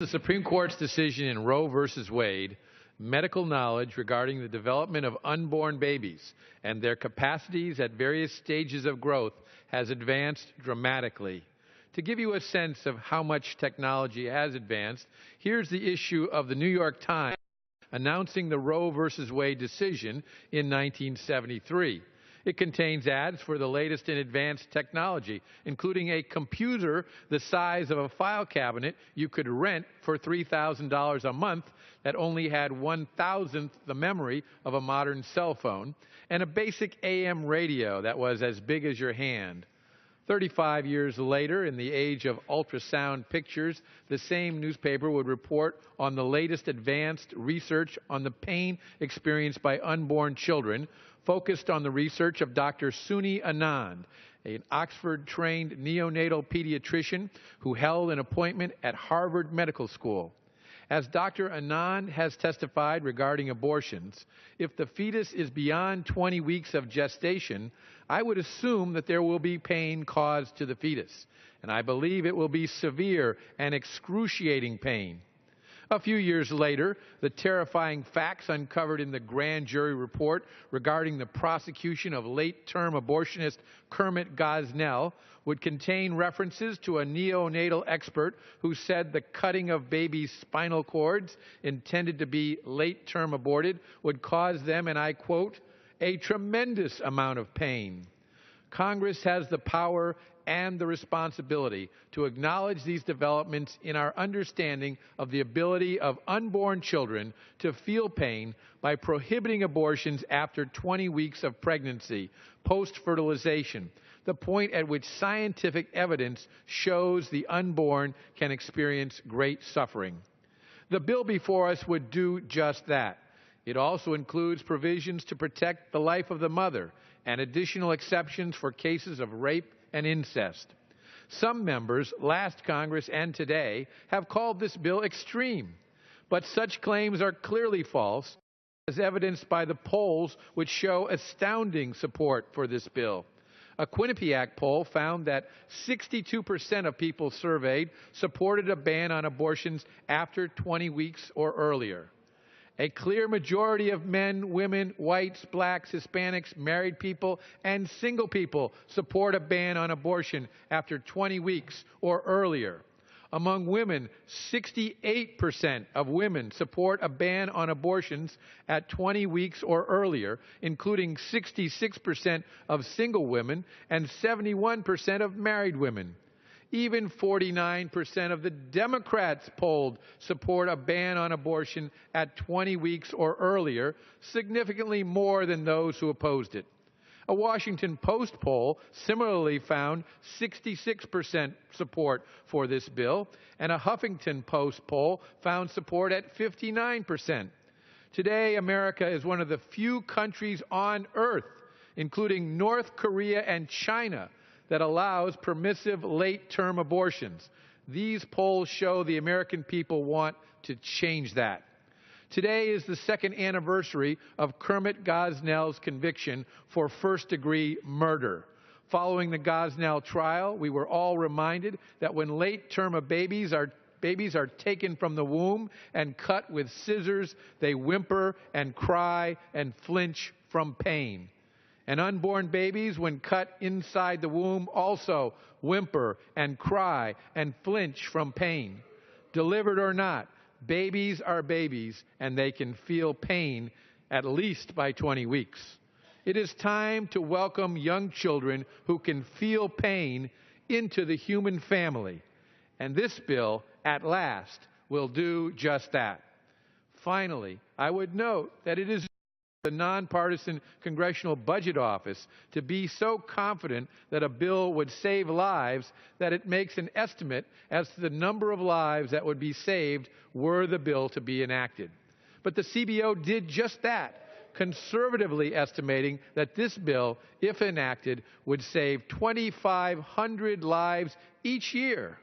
The Supreme Court's decision in Roe v. Wade, medical knowledge regarding the development of unborn babies and their capacities at various stages of growth has advanced dramatically. To give you a sense of how much technology has advanced, here's the issue of the New York Times announcing the Roe v. Wade decision in 1973. It contains ads for the latest in advanced technology, including a computer the size of a file cabinet you could rent for $3,000 a month that only had 1,000th the memory of a modern cell phone, and a basic AM radio that was as big as your hand. 35 years later, in the age of ultrasound pictures, the same newspaper would report on the latest advanced research on the pain experienced by unborn children, focused on the research of Dr. Suni Anand, an Oxford-trained neonatal pediatrician who held an appointment at Harvard Medical School. As Dr. Anand has testified regarding abortions, if the fetus is beyond 20 weeks of gestation, I would assume that there will be pain caused to the fetus, and I believe it will be severe and excruciating pain. A few years later, the terrifying facts uncovered in the grand jury report regarding the prosecution of late-term abortionist Kermit Gosnell would contain references to a neonatal expert who said the cutting of babies' spinal cords intended to be late-term aborted would cause them, and I quote, a tremendous amount of pain. Congress has the power and the responsibility to acknowledge these developments in our understanding of the ability of unborn children to feel pain by prohibiting abortions after 20 weeks of pregnancy, post-fertilization, the point at which scientific evidence shows the unborn can experience great suffering. The bill before us would do just that. It also includes provisions to protect the life of the mother and additional exceptions for cases of rape and incest. Some members, last Congress and today, have called this bill extreme, but such claims are clearly false, as evidenced by the polls which show astounding support for this bill. A Quinnipiac poll found that 62% of people surveyed supported a ban on abortions after 20 weeks or earlier. A clear majority of men, women, whites, blacks, Hispanics, married people, and single people support a ban on abortion after 20 weeks or earlier. Among women, 68% of women support a ban on abortions at 20 weeks or earlier, including 66% of single women and 71% of married women. Even 49% of the Democrats polled support a ban on abortion at 20 weeks or earlier, significantly more than those who opposed it. A Washington Post poll similarly found 66% support for this bill, and a Huffington Post poll found support at 59%. Today, America is one of the few countries on earth, including North Korea and China, that allows permissive late-term abortions. These polls show the American people want to change that. Today is the second anniversary of Kermit Gosnell's conviction for first-degree murder. Following the Gosnell trial, we were all reminded that when late-term babies are taken from the womb and cut with scissors, they whimper and cry and flinch from pain. And unborn babies, when cut inside the womb, also whimper and cry and flinch from pain. Delivered or not, babies are babies, and they can feel pain at least by 20 weeks. It is time to welcome young children who can feel pain into the human family. And this bill, at last, will do just that. Finally, I would note that it is the nonpartisan Congressional Budget Office to be so confident that a bill would save lives that it makes an estimate as to the number of lives that would be saved were the bill to be enacted. But the CBO did just that, conservatively estimating that this bill, if enacted, would save 2,500 lives each year.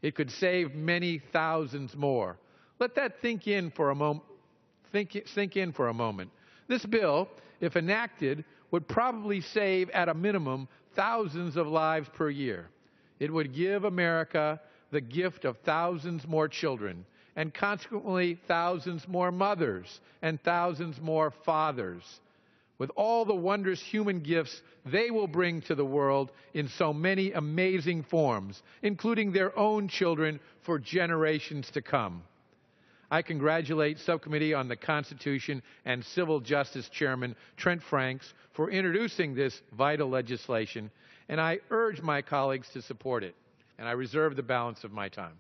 It could save many thousands more. Let that sink in for a moment. This bill, if enacted, would probably save, at a minimum, thousands of lives per year. It would give America the gift of thousands more children, and consequently thousands more mothers and thousands more fathers, with all the wondrous human gifts they will bring to the world in so many amazing forms, including their own children for generations to come. I congratulate Subcommittee on the Constitution and Civil Justice Chairman Trent Franks for introducing this vital legislation, and I urge my colleagues to support it. And I reserve the balance of my time.